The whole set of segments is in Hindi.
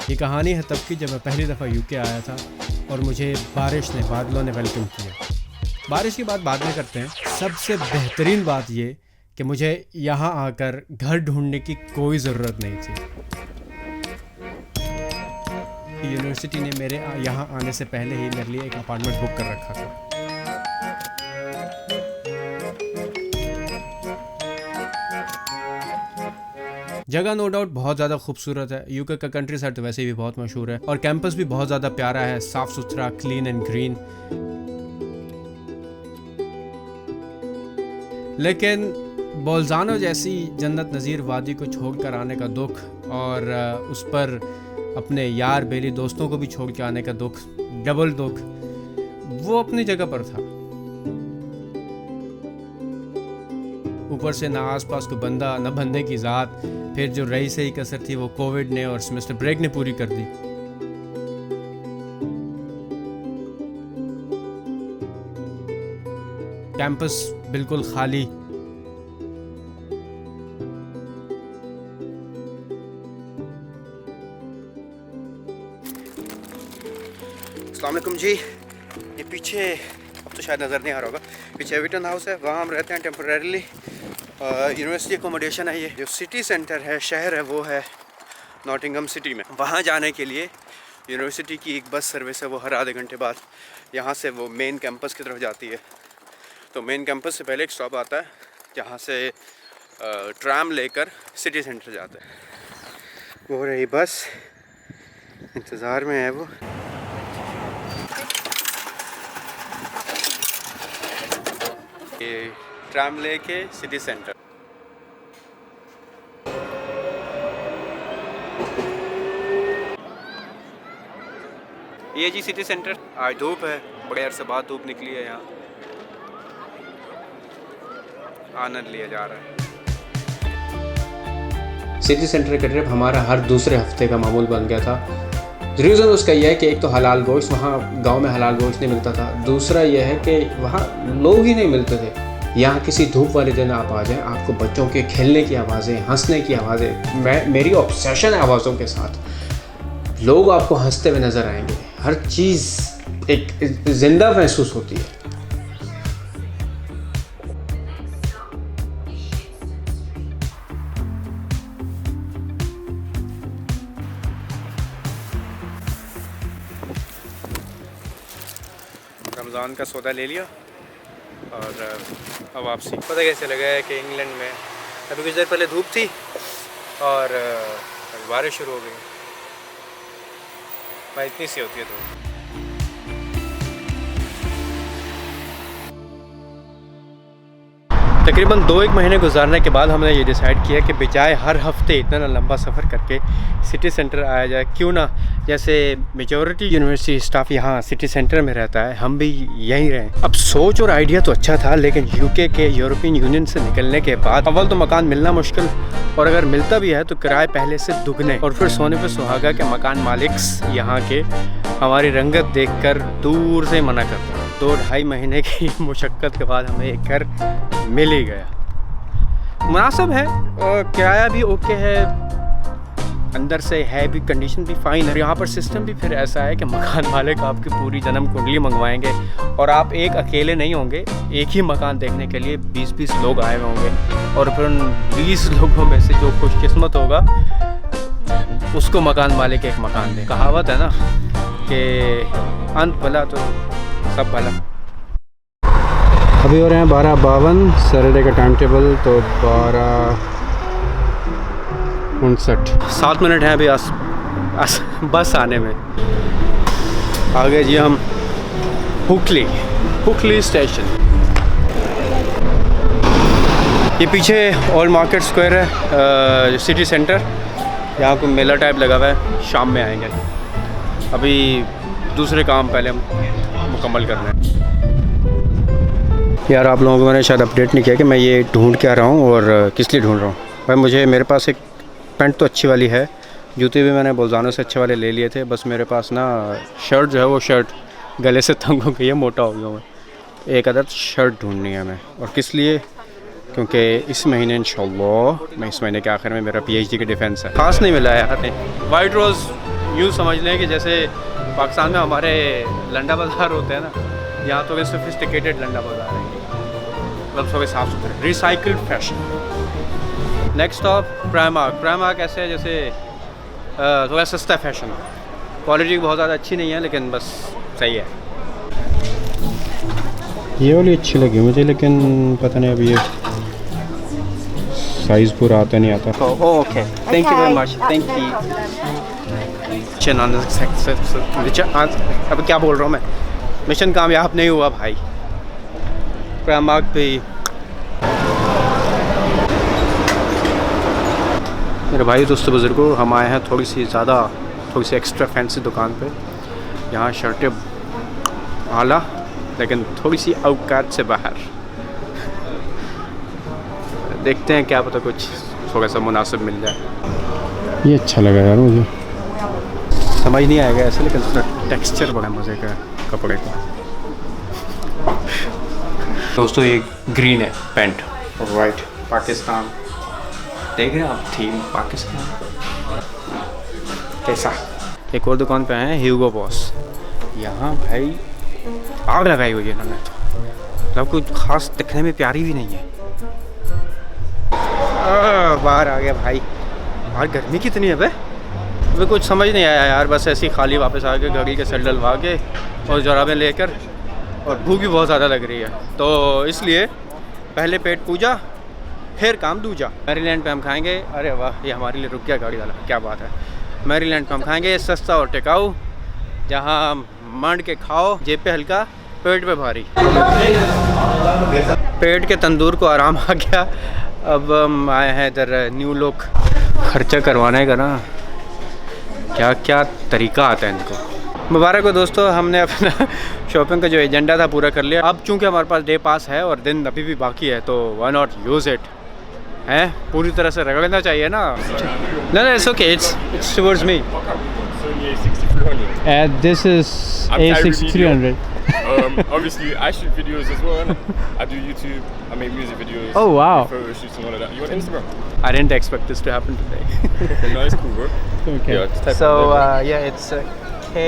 ये कहानी है तब की जब मैं पहली दफ़ा यूके आया था और मुझे बादलों ने वेलकम किया। बारिश की बात बाद में करते हैं। सबसे बेहतरीन बात ये कि मुझे यहाँ आकर घर ढूंढने की कोई ज़रूरत नहीं थी। यूनिवर्सिटी ने मेरे यहाँ आने से पहले ही मेरे लिए एक अपार्टमेंट बुक कर रखा था। जगह नो डाउट बहुत ज़्यादा खूबसूरत है। यूके का कंट्री साइड तो वैसे भी बहुत मशहूर है और कैंपस भी बहुत ज़्यादा प्यारा है, साफ़ सुथरा, क्लीन एंड ग्रीन। लेकिन बोल्जानो जैसी जन्नत नज़ीर वादी को छोड़कर आने का दुख और उस पर अपने यार बेली दोस्तों को भी छोड़ के आने का दुख, डबल दुख, वो अपनी जगह पर था। ऊपर से ना आसपास को बंदा न बंदे की ज़ात, फिर जो रही सही कसर थी वो कोविड ने और सेमेस्टर ब्रेक ने पूरी कर दी। कैंपस बिल्कुल खाली। अस्सलाम वालेकुम जी। ये पीछे अब तो शायद नज़र नहीं आ रहा होगा, पीछे एविटन हाउस है, वहाँ हम रहते हैं टेम्परेरीली। यूनिवर्सिटी एकोमोडेशन है। ये जो सिटी सेंटर है, शहर है, वो है नॉटिंघम सिटी में। वहाँ जाने के लिए यूनिवर्सिटी की एक बस सर्विस है, वो हर आधे घंटे बाद यहाँ से वो मेन कैंपस की तरफ जाती है। तो मेन कैंपस से पहले एक स्टॉप आता है जहाँ से ट्राम लेकर सिटी सेंटर जाता है। वो रही बस, इंतज़ार में है वो। ये ट्राम लेके सिटी सेंटर। ये जी सिटी सेंटर। आज धूप है, बड़े अरसे बाद धूप निकली है, यहाँ आनंद लिया जा रहा है। सिटी सेंटर का ट्रिप हमारा हर दूसरे हफ्ते का मामूल बन गया था। रीज़न उसका यह है कि एक तो हलाल गोश्त, वहाँ गांव में हलाल गोश्त नहीं मिलता था। दूसरा यह है कि वहाँ लोग ही नहीं मिलते थे। यहाँ किसी धूप वाले दिन आप आ जाएं, आपको बच्चों के खेलने की आवाज़ें, हंसने की आवाज़ें, मेरी ऑब्सेशन है आवाज़ों के साथ। लोग आपको हंसते हुए नज़र आएंगे, हर चीज़ एक जिंदा महसूस होती है। रमज़ान का सौदा ले लिया और अब वापसी। पता कैसे लगा है कि इंग्लैंड में अभी कुछ देर पहले धूप थी और बारिश शुरू हो गई। भाई इतनी सी होती है धूप। तकरीबन 2-1 महीने गुजारने के बाद हमने ये डिसाइड किया कि बजाय हर हफ्ते इतना लंबा सफ़र करके सिटी सेंटर आया जाए, क्यों ना जैसे मेजॉरिटी यूनिवर्सिटी स्टाफ यहाँ सिटी सेंटर में रहता है, हम भी यहीं रहें। अब सोच और आइडिया तो अच्छा था, लेकिन यूके के यूरोपियन यूनियन से निकलने के बाद अव्वल तो मकान मिलना मुश्किल, और अगर मिलता भी है तो किराए पहले से दुगने, और फिर सोने पे सुहागा के मकान मालिक यहाँ के हमारी रंगत देखकर दूर से मना करते हैं। 2-2.5 महीने की मुशक्क़त के बाद हमें एक घर मिल ही गया। मुनासिब है, किराया भी ओके है, अंदर से है भी, कंडीशन भी फ़ाइन है। यहाँ पर सिस्टम भी फिर ऐसा है कि मकान मालिक आपकी पूरी जन्म कुंडली मंगवाएंगे और आप एक अकेले नहीं होंगे। एक ही मकान देखने के लिए 20-20 लोग आए हुए होंगे और फिर उन 20 लोगों में से जो खुशकिस्मत होगा उसको मकान मालिक एक मकान दे। कहावत है ना कि अंत भला तो सब भला। अभी हो रहे हैं 12:52, सैटरडे का टाइम टेबल तो 12:59, 7 मिनट हैं अभी बस आने में। आ गए जी हम हुकली स्टेशन। ये पीछे ओल्ड मार्केट स्क्वायर है, सिटी सेंटर। यहाँ को मेला टाइप लगा हुआ है, शाम में आएंगे। अभी दूसरे काम पहले हम मुकम्मल करना है। यार आप लोगों को मैंने शायद अपडेट नहीं किया कि मैं ये ढूंढ के आ रहा हूँ और किस लिए ढूंढ रहा हूँ। भाई मेरे पास एक पैंट तो अच्छी वाली है, जूते भी मैंने बोल्जानो से अच्छे वाले ले लिए थे, बस मेरे पास ना शर्ट जो है वो शर्ट गले से तंग हो गई है, मोटा हो गया हूँ। एक अदद शर्ट ढूंढनी है हमें, और किस लिए, क्योंकि इस महीने इंशाल्लाह मैं इस महीने के आखिर में मेरा PhD की डिफेंस है। खास नहीं मिला है यार, वाइट रोज़ यूँ समझ लें कि जैसे पाकिस्तान में हमारे लंडा बाज़ार होते हैं ना, यहाँ तो वे सोफिस्टिकेटेड लंडा बाज़ार है, मतलब थोड़े साफ़ सुथरे, recycled fashion. Next stop Primark ऐसे है जैसे थोड़ा सस्ता फैशन, क्वालिटी बहुत ज़्यादा अच्छी नहीं है लेकिन बस सही है। ये वाली अच्छी लगी मुझे, लेकिन पता नहीं अब ये साइज़ पूरा आता नहीं आता। Okay, thank you very much, thank you. अब क्या बोल रहा हूँ मैं, मिशन कामयाब नहीं हुआ भाई। प्राइमार्क पे मेरे भाई दोस्तों बुजुर्गों, हम आए हैं थोड़ी सी एक्स्ट्रा फैंसी दुकान पे। यहाँ शर्टें आला लेकिन थोड़ी सी औकात से बाहर। देखते हैं, क्या पता कुछ थोड़ा सा मुनासिब मिल जाए। ये अच्छा लगा यार मुझे, समझ नहीं आएगा ऐसे, लेकिन उसका टेक्सचर बड़ा मज़े का है कपड़े का। दोस्तों ये ग्रीन है पैंट, वाइट पाकिस्तान, देख रहे हैं आप, थीम पाकिस्तान कैसा। एक और दुकान पे आए हैं, ह्यूगो बॉस। यहाँ भाई आग लगाई हुई है इन्होंने, मतलब कुछ खास दिखने में प्यारी भी नहीं है। बाहर आ गया भाई, बाहर गर्मी कितनी है बे, अभी कुछ समझ नहीं आया यार। बस ऐसे ही खाली वापस आ गए गाड़ी के सेल डलवा के और जुराबें लेकर, और भूख भी बहुत ज़्यादा लग रही है, तो इसलिए पहले पेट पूजा फिर काम दूजा। मैरीलैंड पे हम खाएंगे, अरे वाह ये हमारे लिए रुक गया गाड़ी वाला, क्या बात है। मैरीलैंड पे हम खाएंगे सस्ता और टिकाऊ, जहाँ मंड के खाओ, जेब पे हल्का, पेट पे भारी। पेट के तंदूर को आराम आ गया। अब हम आए हैं इधर न्यू लुक खर्चा करवाने का ना, क्या क्या तरीका आता है इनको। मुबारक हो दोस्तों, हमने अपना शॉपिंग का जो एजेंडा था पूरा कर लिया। अब चूंकि हमारे पास डे पास है और दिन अभी भी बाकी है, तो व्हाई नॉट यूज़ इट, है पूरी तरह से रगड़ना चाहिए ना। No, it's okay. It's towards me. So the A6300. This is A6300. Obviously, I shoot videos as well. I do YouTube. I make music videos. Oh wow! Photo shoots and all of that. You want Instagram? I didn't expect this to happen today. No, it's cool, bro. Okay. Yeah, just type So it in yeah, it's K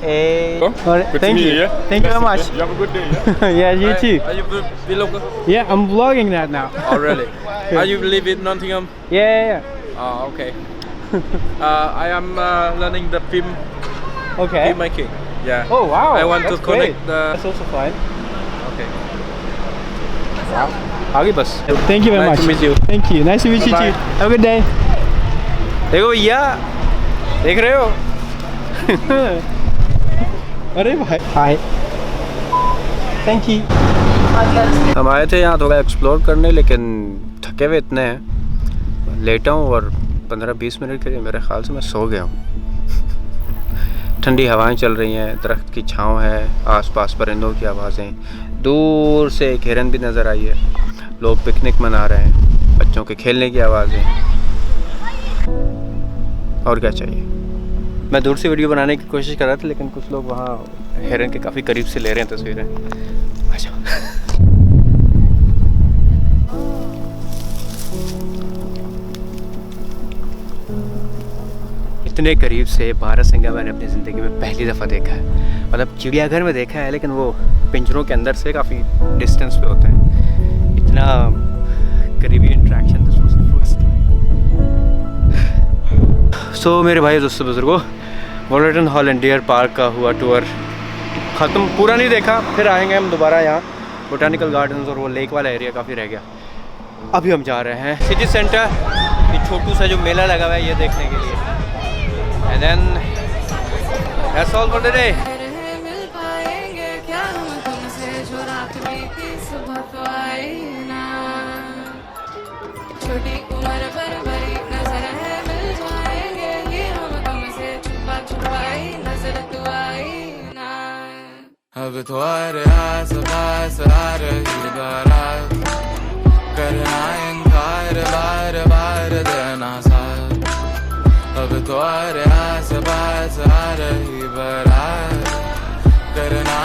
A. Good Thank to meet you. you. Yeah. Thank you very much. You have a good day. Yeah. Yeah, you too. Are you be local? Yeah, I'm vlogging that now. Oh really? Are you live in Nottingham? Yeah. Oh okay. I am learning the film Okay. making. Yeah. Oh wow. I want to That's connect great. the. That's also fine. Okay. आगे बस। Thank you very Nice much. to meet you. Thank you. Nice to meet you Bye-bye. too. Have a good day. देखो भैया, देख रहे हो? अरे भाई, हाय, थैंक यू। हम आए थे यहाँ थोड़ा एक्सप्लोर करने, लेकिन थके हुए इतने हैं, लेटा हूँ और 15-20 मिनट के लिए मेरे ख्याल से मैं सो गया हूँ। ठंडी हवाएं चल रही हैं, दरख्त की छांव है, आसपास परिंदों की आवाज़ें, दूर से एक हिरन भी नज़र आई है, लोग पिकनिक मना रहे हैं, बच्चों के खेलने की आवाज़ें, और क्या चाहिए। मैं दूर से वीडियो बनाने की कोशिश कर रहा था, लेकिन कुछ लोग वहाँ हिरन के काफ़ी करीब से ले रहे हैं तस्वीरें। अच्छा इतने करीब से बारहसिंगा मैंने अपनी ज़िंदगी में पहली दफ़ा देखा है। मतलब चिड़ियाघर में देखा है, लेकिन वो पिंजरों के अंदर से काफ़ी डिस्टेंस पे होते हैं। इतना करीबी interaction this was the first time. So मेरे भाई दोस्तों बुजुर्गों, Walton hall and Deer park का हुआ टूर ख़त्म, पूरा नहीं देखा। फिर आएंगे हम दोबारा यहाँ बोटानिकल गार्डन्स, और वो लेक वाला एरिया काफ़ी रह गया। अभी हम जा रहे हैं सिटी सेंटर, ये छोटू सा जो मेला लगा हुआ है ये देखने के लिए। And then that's all for the day. छोटी उम्र पर बड़ी नजर है, मिल जाएंगे ये हम तुमसे, छुपा छुपाई नजर तू आई ना। अब तो आस पास आ रही बारात, करना इनकार बार बार देना साथ। अब तो आस पास आ रही बारात, करना